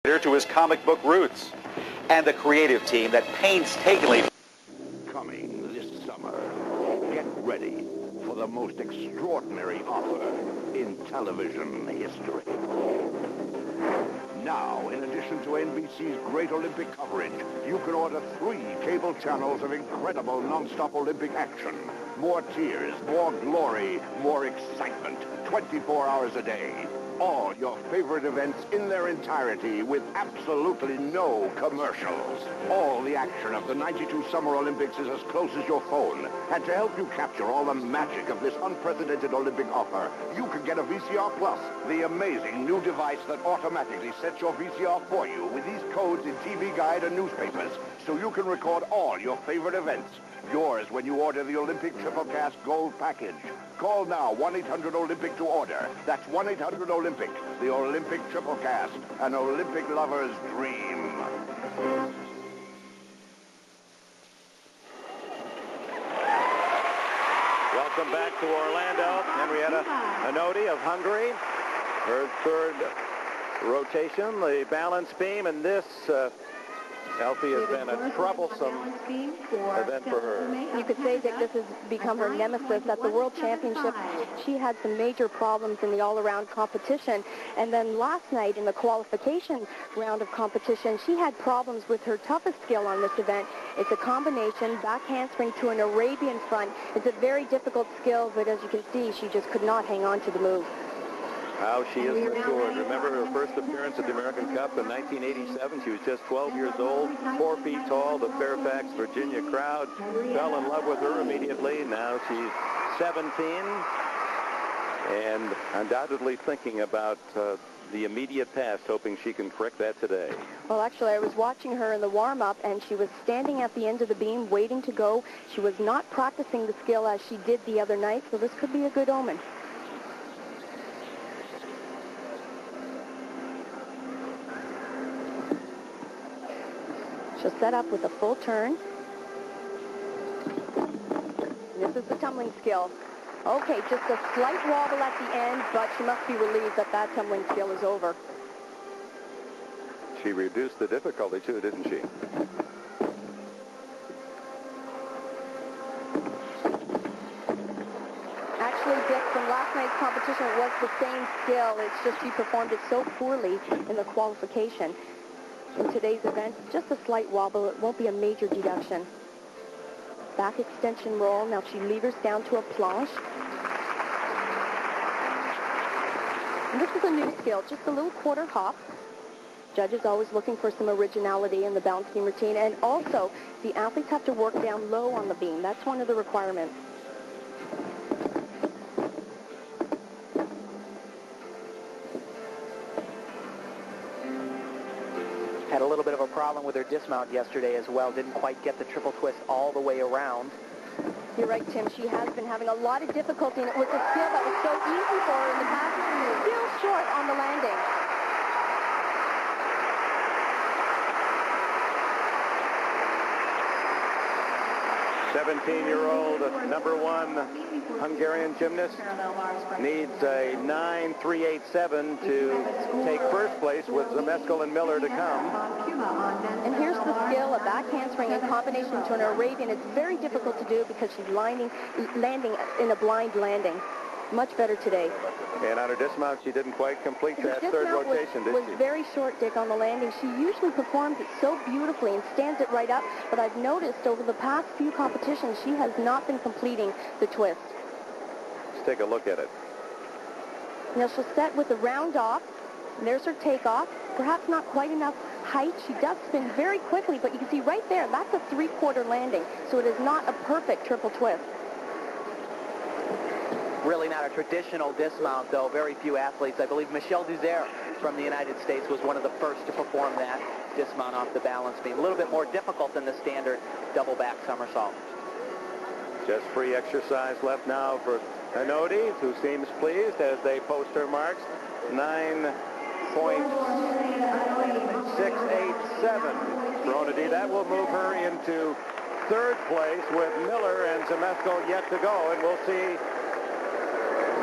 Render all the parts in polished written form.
to his comic book roots, and the creative team that painstakingly coming this summer. Get ready for the most extraordinary offer in television history. Now, in addition to NBC's great Olympic coverage, you can order 3 cable channels of incredible non-stop Olympic action. More tears, more glory, more excitement, 24 hours a day. All your favorite events in their entirety with absolutely no commercials. All the action of the '92 Summer Olympics is as close as your phone. And to help you capture all the magic of this unprecedented Olympic offer, you can get a VCR Plus, the amazing new device that automatically sets your VCR for you with these codes in TV Guide and newspapers, so you can record all your favorite events. Yours when you order the Olympic Triplecast Gold Package. Call now, 1-800-OLYMPIC to order. That's 1-800-OLYMPIC, the Olympic Triplecast, an Olympic lover's dream. Welcome back to Orlando. Henrietta Hanodi of Hungary. Her third rotation, the balance beam, and this Elfie has been a troublesome event for her. You could say that this has become her nemesis. At the World Championship, she had some major problems in the all-around competition. And then last night in the qualification round of competition, she had problems with her toughest skill on this event. It's a combination back handspring to an Arabian front. It's a very difficult skill, but as you can see, she just could not hang on to the move. How she has matured. Remember her first appearance at the American Cup in 1987. She was just 12 years old, 4 feet tall. The Fairfax, Virginia crowd fell in love with her immediately. Now she's 17 and undoubtedly thinking about the immediate past, hoping she can correct that today. Well, actually, I was watching her in the warm-up, and she was standing at the end of the beam waiting to go. She was not practicing the skill as she did the other night, so this could be a good omen. She'll set up with a full turn. This is the tumbling skill. Okay, just a slight wobble at the end, but she must be relieved that that tumbling skill is over. She reduced the difficulty too, didn't she? Actually, Dick, from last night's competition, it was the same skill. It's just she performed it so poorly in the qualification. In today's event, just a slight wobble. It won't be a major deduction. Back extension roll. Now she levers down to a planche. And this is a new skill, just a little quarter hop. Judges always looking for some originality in the balance beam routine. And also, the athletes have to work down low on the beam. That's one of the requirements. Had a little bit of a problem with her dismount yesterday as well. Didn't quite get the triple twist all the way around. You're right, Tim. She has been having a lot of difficulty, and it was a skill that was so easy for her in the past. Still short on the landing. 17-year-old #1 Hungarian gymnast needs a 9.387 to take first place with Zmeskal and Miller to come. And here's the skill, a back handspring in combination to an Arabian. It's very difficult to do because she's landing in a blind landing. Much better today. And on her dismount, she didn't quite complete that third rotation, did she? Was very short, Dick, on the landing. She usually performs it so beautifully and stands it right up, but I've noticed over the past few competitions, she has not been completing the twist. Let's take a look at it. Now she'll set with a round off, and there's her takeoff. Perhaps not quite enough height. She does spin very quickly, but you can see right there, that's a three-quarter landing, so it is not a perfect triple twist. Really not a traditional dismount, though. Very few athletes. I believe Michelle Duzer from the United States was one of the first to perform that dismount off the balance beam. A little bit more difficult than the standard double back somersault. Just free exercise left now for Hanodi, who seems pleased as they post her marks. 9.687 for Hanodi. That will move her into third place with Miller and Zmeskal yet to go, and we'll see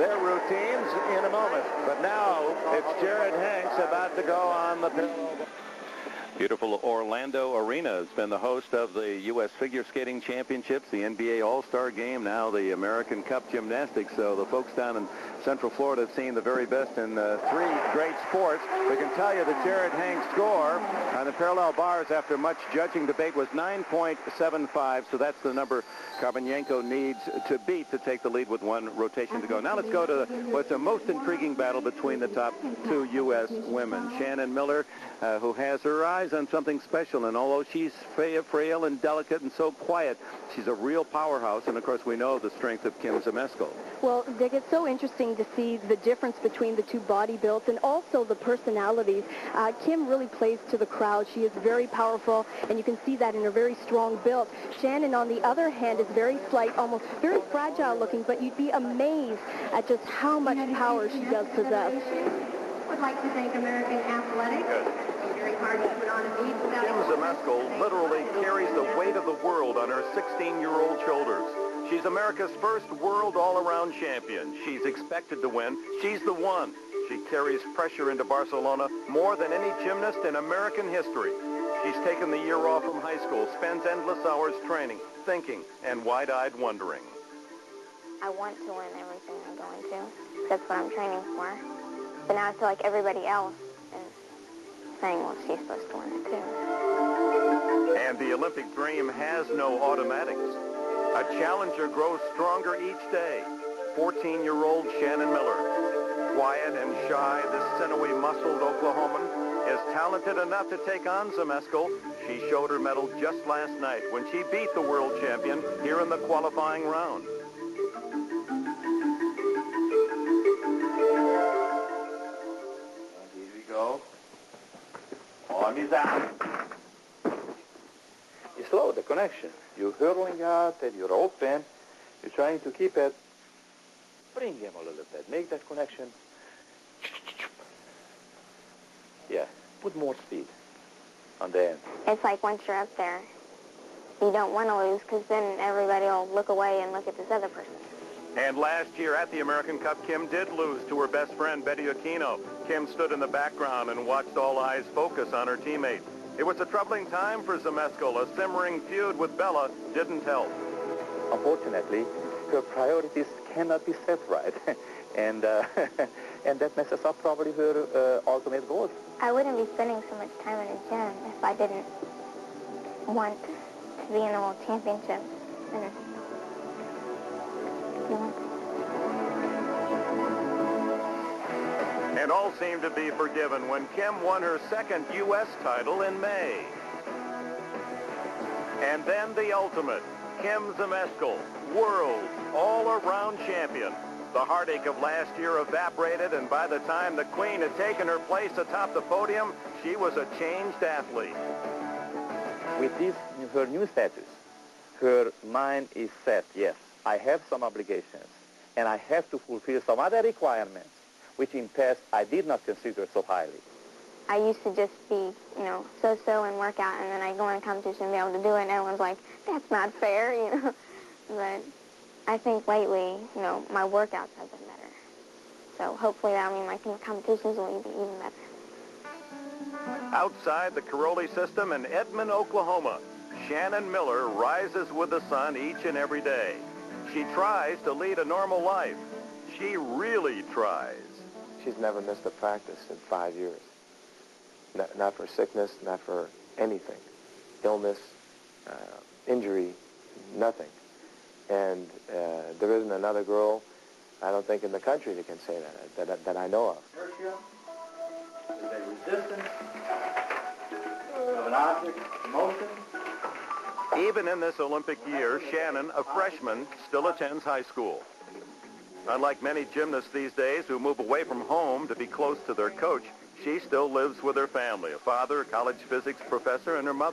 their routines in a moment. But now it's Jared Hanks about to go on the parallel. Beautiful Orlando Arena has been the host of the U.S. Figure Skating Championships, the NBA All-Star Game, now the American Cup Gymnastics. So the folks down in Central Florida have seen the very best in three great sports. We can tell you that Jared Hanks' score on the parallel bars after much judging debate was 9.75. So that's the number Karpenyenko needs to beat to take the lead with one rotation to go. Now let's go to what's the most intriguing battle between the top two U.S. women. Shannon Miller, who has her eyes on something special, and although she's frail and delicate and so quiet, she's a real powerhouse, and of course we know the strength of Kim Zmeskal. Well, Dick, it's so interesting to see the difference between the two body builds and also the personalities. Kim really plays to the crowd. She is very powerful, and you can see that in her very strong build. Shannon, on the other hand, is very slight, almost very fragile looking, but you'd be amazed at just how much power she does possess. Would like to thank American Athletics. Very hard to put on a beat without Kim Zmeskal literally carries the weight of the world on her 16-year-old shoulders. She's America's first world all-around champion. She's expected to win. She's the one. She carries pressure into Barcelona more than any gymnast in American history. She's taken the year off from high school, spends endless hours training, thinking, and wide-eyed wondering. I want to win everything I'm going to. That's what I'm training for. But now I feel like everybody else is saying, well, she's supposed to win it too. And the Olympic dream has no automatics. A challenger grows stronger each day. 14-year-old Shannon Miller, quiet and shy, this sinewy, muscled Oklahoman, is talented enough to take on Zmeskal. She showed her mettle just last night when she beat the world champion here in the qualifying round. And here we go. Arm is out. You slow the connection. You're hurling out and you're open. You're trying to keep it. Bring him a little bit. Make that connection. Yeah. Put more speed on the end. It's like once you're up there, you don't want to lose because then everybody will look away and look at this other person. And last year at the American Cup, Kim did lose to her best friend, Betty Aquino. Kim stood in the background and watched all eyes focus on her teammate. It was a troubling time for Zmeskal. A simmering feud with Bella didn't help. Unfortunately, her priorities cannot be set right. and that messes up probably her ultimate goal. I wouldn't be spending so much time in the gym if I didn't want to be in the World Championships. And all seemed to be forgiven when Kim won her second U.S. title in May. And then the ultimate, Kim Zmeskal, world all-around champion. The heartache of last year evaporated, and by the time the Queen had taken her place atop the podium, she was a changed athlete. With this, her new status, her mind is set. Yes, I have some obligations, and I have to fulfill some other requirements, which in past I did not consider so highly. I used to just be, so-so and work out, and then I go in a competition and be able to do it, and everyone's like, that's not fair, But I think lately, my workouts have been better. So hopefully that'll mean my competitions will be even better. Outside the Caroli system in Edmond, Oklahoma, Shannon Miller rises with the sun each and every day. She tries to lead a normal life. She really tries. She's never missed a practice in 5 years. Not for sickness, not for anything. Illness, injury, nothing. And there isn't another girl, I don't think, in the country that can say that I know of. Inertia is a resistance of an object motion. Even in this Olympic year, Shannon, a freshman, still attends high school. Unlike many gymnasts these days who move away from home to be close to their coach, she still lives with her family, a father, a college physics professor, and her mother.